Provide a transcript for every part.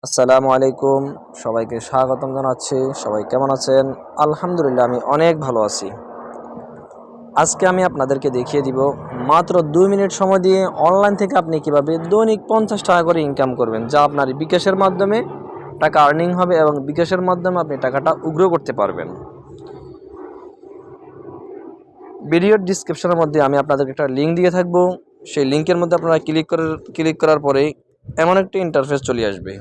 আসসালামু আলাইকুম। সবাইকে স্বাগতম জানাচ্ছি। সবাই কেমন আছেন? আলহামদুলিল্লাহ আমি অনেক ভালো আছি। আজকে আমি আপনাদেরকে দেখিয়ে দিব মাত্র 2 মিনিট সময় দিয়ে অনলাইন থেকে আপনি কিভাবে দৈনিক 50 টাকা করে ইনকাম করবেন, যা আপনার বিকাশের মাধ্যমে টাকা আর্নিং হবে এবং বিকাশের মাধ্যমে আপনি টাকাটা উইথড্র করতে পারবেন। ভিডিওর ডিসক্রিপশনের মধ্যে আমি আপনাদেরকে একটা লিঙ্ক দিয়ে থাকবো। সেই লিঙ্কের মধ্যে আপনারা ক্লিক করার পরে এমন একটা ইন্টারফেস চলে আসবে।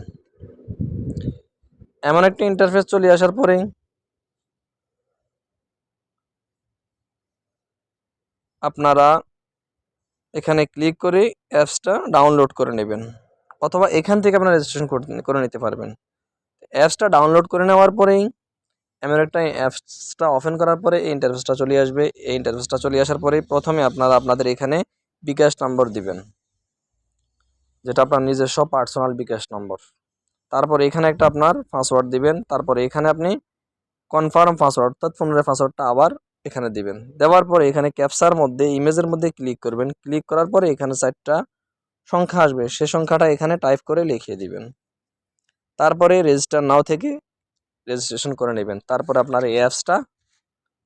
চলে আসার পরে আপনারা এখানে ক্লিক করে অ্যাপসটা ডাউনলোড করে নেবেন, অথবা এখান থেকে আপনারা রেজিস্ট্রেশন করে নিতে পারবেন। অ্যাপসটা ডাউনলোড করে নেওয়ার পরেই এমন একটা অ্যাপসটা ওপেন করার পরে এই ইন্টারফেসটা চলে আসবে। এই ইন্টারফেসটা চলে আসার পরেই প্রথমে আপনারা আপনাদের এখানে বিকাশ নম্বর দিবেন, যেটা আপনার নিজস্ব পার্সোনাল বিকাশ নম্বর। তারপর এখানে একটা আপনার পাসওয়ার্ড দিবেন। তারপরে এখানে আপনি কনফার্ম পাসওয়ার্ড, অর্থাৎ ফোনের পাসওয়ার্ডটা আবার এখানে দিবেন। দেওয়ার পরে এখানে ক্যাপচার মধ্যে ইমেজের মধ্যে ক্লিক করবেন। ক্লিক করার পরে এখানে 4টা সংখ্যা আসবে, সে সংখ্যাটা এখানে টাইপ করে লিখিয়ে দিবেন। তারপরে রেজিস্টার নাও থেকে রেজিস্ট্রেশন করে নেবেন। তারপরে আপনার এই অ্যাপসটা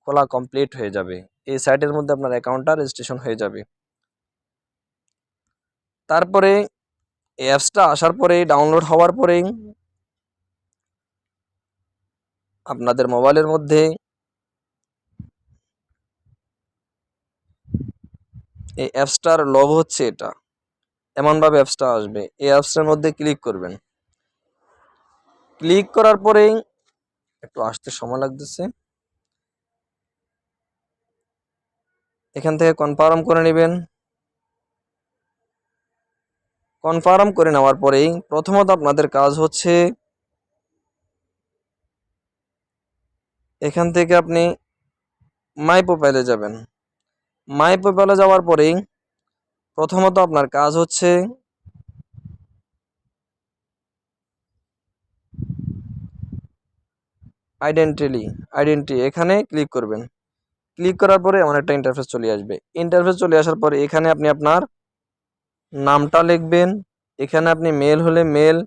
খোলা কমপ্লিট হয়ে যাবে। এই সাইটের মধ্যে আপনার অ্যাকাউন্টটা রেজিস্ট্রেশন হয়ে যাবে। তারপরে এই অ্যাপসটা আসার পরে ডাউনলোড হওয়ার পরেই আপনাদের মোবাইলের মধ্যে এই অ্যাপসটার লোগো হচ্ছে এটা, এমনভাবে অ্যাপসটা আসবে। এই অ্যাপসটার মধ্যে ক্লিক করবেন। ক্লিক করার পরেই একটু আসতে সময় লাগতেছে, এখান থেকে কনফার্ম করে নেবেন। কনফার্ম করে নেওয়ার পরেই প্রথমত আপনাদের কাজ হচ্ছে এখান থেকে আপনি মাই প্রোফাইলে যাবেন। মাই প্রোফাইলে যাওয়ার পরেই প্রথমত আপনার কাজ হচ্ছে আইডেন্টি এখানে ক্লিক করবেন। ক্লিক করার পরে এমন একটা ইন্টারফেস চলে আসবে। ইন্টারফেস চলে আসার পরে এখানে আপনি আপনার নামটা লিখবেন। এখানে আপনি মেল হলে মেল,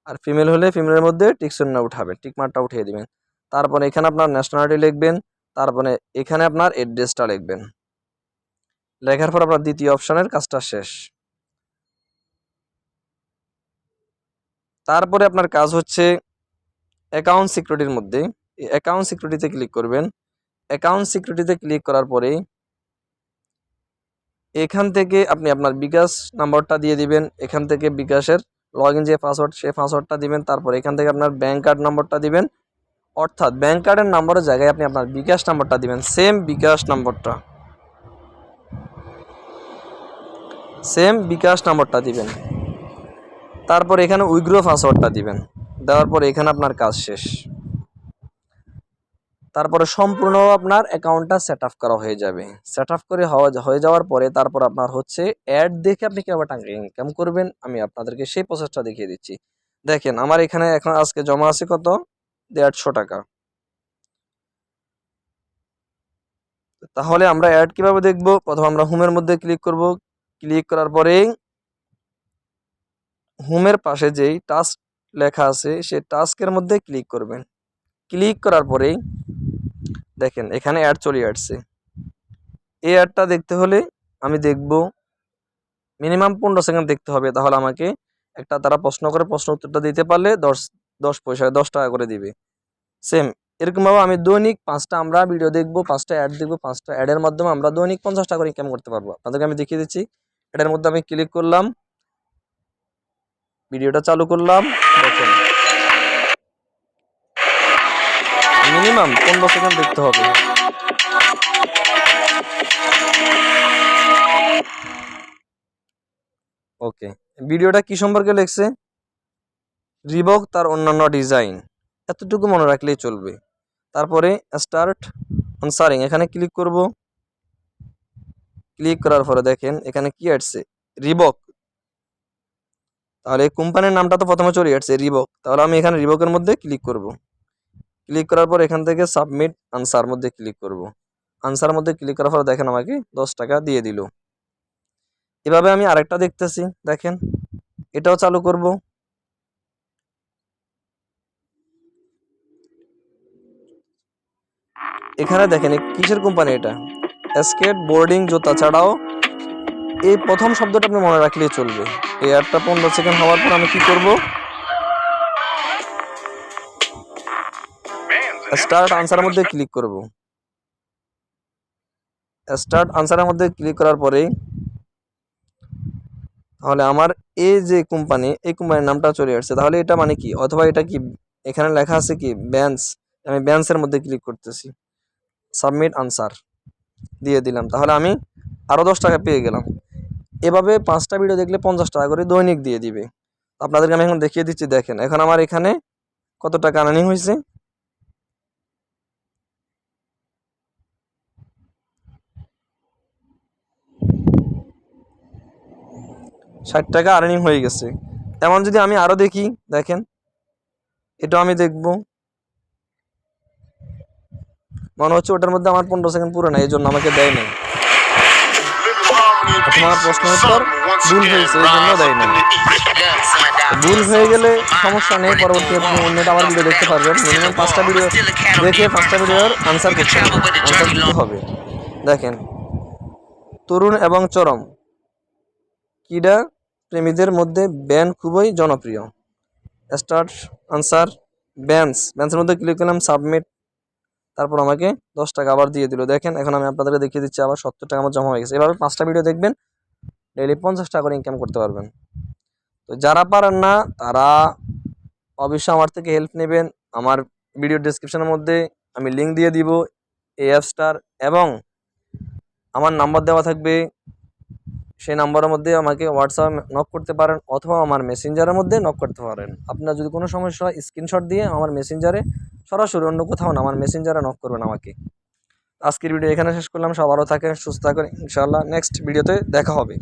আর ফিমেল হলে ফিমেলের মধ্যে টিকচিহ্ন উঠাবেন, টিকমার্কটা উঠিয়ে দিবেন। তারপরে এখানে আপনার ন্যাশনালিটি লিখবেন। তারপরে এখানে আপনার অ্যাড্রেসটা লিখবেন। লেখার পর আপনার দ্বিতীয় অপশনের কাজটা শেষ। তারপরে আপনার কাজ হচ্ছে অ্যাকাউন্ট সিকিউরিটির মধ্যে অ্যাকাউন্ট সিকিউরিটিতে ক্লিক করবেন। অ্যাকাউন্ট সিকিউরিটিতে ক্লিক করার পরে এখান থেকে আপনি আপনার বিকাশ নাম্বারটা দিয়ে দিবেন। এখান থেকে বিকাশের লগইন যে পাসওয়ার্ড, সেই পাসওয়ার্ডটা দিবেন। তারপর এখান থেকে আপনার ব্যাংক কার্ড নম্বরটা দিবেন, অর্থাৎ ব্যাংক কার্ডের নম্বরের জায়গায় আপনি আপনার বিকাশ নাম্বারটা দিবেন। সেম বিকাশ নাম্বারটা দিবেন। তারপর এখানে উইথড্র পাসওয়ার্ডটা দিবেন। দেওয়ার পর এখানে আপনার কাজ শেষ। তারপরে সম্পূর্ণ আপনার অ্যাকাউন্টটা সেট আপ করা হয়ে যাবে। সেট আপ করে হয়ে যাওয়ার পরে তারপর আপনার হচ্ছে অ্যাড দেখে আপনি কীভাবে টাকা ইনকাম করবেন, আমি আপনাদেরকে সেই প্রসেসটা দেখিয়ে দিচ্ছি। দেখেন আমার এখানে এখন আজকে জমা আছে কত, 150 টাকা। তাহলে আমরা অ্যাড কিভাবে দেখব? প্রথম আমরা হোমের মধ্যে ক্লিক করব। ক্লিক করার পরেই হোমের পাশে যেই টাস্ক লেখা আছে সেই টাস্কের মধ্যে ক্লিক করবেন। ক্লিক করার পরেই দেখেন এখানে অ্যাড চলে আসছে। এই অ্যাডটা দেখতে হলে আমি দেখব মিনিমাম 15 সেকেন্ড দেখতে হবে। তাহলে আমাকে একটা তারা প্রশ্ন করে প্রশ্ন উত্তরটা দিতে পারলে 10 পয়সায় 10 টাকা করে দিবে। সেম এরকমভাবে আমি দৈনিক 5টা আমরা ভিডিও দেখব, 5টা অ্যাড দেখব। 5টা অ্যাডের মাধ্যমে আমরা দৈনিক 50 টাকা করে ইনকাম করতে পারবো। আপনাদেরকে আমি দেখিয়ে দিচ্ছি। অ্যাডের মধ্যে আমি ক্লিক করলাম, ভিডিওটা চালু করলাম। দেখেন মিনিমাম 15 সেকেন্ড দেখতে হবে। ওকে, ভিডিওটা কি সম্পর্কে লেখছে? রিবক তার অন্যান্য ডিজাইন, এতটুকু মনে রাখলেই চলবে। তারপরে স্টার্ট আনসারিং এখানে ক্লিক করব। ক্লিক করার পরে দেখেন এখানে কি আসছে, রিবক। তাহলে এই কোম্পানির নামটা তো প্রথমে চলে আসছে রিবক। তাহলে আমি এখানে রিবকের মধ্যে ক্লিক করব। ক্লিক করার পর এখান থেকে সাবমিট আনসার মধ্যে ক্লিক করব। আনসার মধ্যে ক্লিক করার পর দেখেন আমাকে 10 টাকা দিয়ে দিল। এভাবে আমি আরেকটা দেখতেছি, দেখেন এটাও চালু করব। এখানে দেখেন কিসের কোম্পানি এটা, স্কেট বোর্ডিং জুতা ছাড়াও এই প্রথম শব্দটা আপনি মনে রাখলেই চলবে। এই অ্যাডটা 15 সেকেন্ড হওয়ার পর আমি কি করব, স্টার্ট আনসারের মধ্যে ক্লিক করব। স্টার্ট আনসারের মধ্যে ক্লিক করার পরেই তাহলে আমার এই যে কোম্পানি, এই কোম্পানির নামটা চলে আসছে। তাহলে এটা মানে কি, অথবা এটা কি এখানে লেখা আছে কি ব্যান্স, আমি ব্যান্সের মধ্যে ক্লিক করতেছি, সাবমিট আনসার দিয়ে দিলাম। তাহলে আমি আরও 10 টাকা পেয়ে গেলাম। এভাবে 5টা ভিডিও দেখলে 50 টাকা করে দৈনিক দিয়ে দিবে। আপনাদেরকে আমি এখন দেখিয়ে দিচ্ছি। দেখেন এখন আমার এখানে কত টাকা আর্নিং হয়েছে, 60 টাকা আর্নিং হয়ে গেছে। তেমন যদি আমি আরও দেখি, দেখেন এটাও আমি দেখব, মনে হচ্ছে ওটার মধ্যে আমার 15 সেকেন্ড পুরো না, এই জন্য আমাকে দেয় নাই। তোমার প্রশ্ন উত্তর ভুল হয়েছে, এই জন্য দেয় নাই। ভুল হয়ে গেলে সমস্যা নেই, পরবর্তী আপনি অন্যটা আবার ভিডিও দেখতে পারবেন। মিনিমাম 5টা ভিডিও দেখে 5টা ভিডিওর আনসার করতে হবে, আনসার দিতে হবে। দেখেন তরুণ এবং চরম ক্রীড়া প্রেমীদের মধ্যে ব্যান্ড খুবই জনপ্রিয়। স্টার্ট আনসার ব্যান্সের মধ্যে ক্লিক করলাম, সাবমিট, তারপর আমাকে 10 টাকা আবার দিয়ে দিল। দেখেন এখন আমি আপনাদেরকে দেখিয়ে দিচ্ছি, আবার 70 টাকা আমার জমা হয়ে গেছে। এভাবে 5টা ভিডিও দেখবেন, ডেইলি 50 টাকা করে ইনকাম করতে পারবেন। তো যারা পারেন না তারা অবশ্যই আমার থেকে হেল্প নেবেন। আমার ভিডিও ডেসক্রিপশনের মধ্যে আমি লিঙ্ক দিয়ে দিব এই অ্যাপসটার, এবং আমার নাম্বার দেওয়া থাকবে। সেই নাম্বারের মধ্যে আমাকে হোয়াটসঅ্যাপে নক করতে পারেন, অথবা আমার মেসেঞ্জারের মধ্যে নক করতে পারেন। আপনার যদি কোনো সমস্যা হয় স্ক্রিনশট দিয়ে আমার মেসেঞ্জারে, সরাসরি অন্য কোথাও না, আমার মেসেঞ্জারে নক করবেন আমাকে। আজকের ভিডিও এখানে শেষ করলাম। সব ভালো থাকেন, সুস্থ থাকেন, ইনশাআল্লাহ নেক্সট ভিডিওতে দেখা হবে।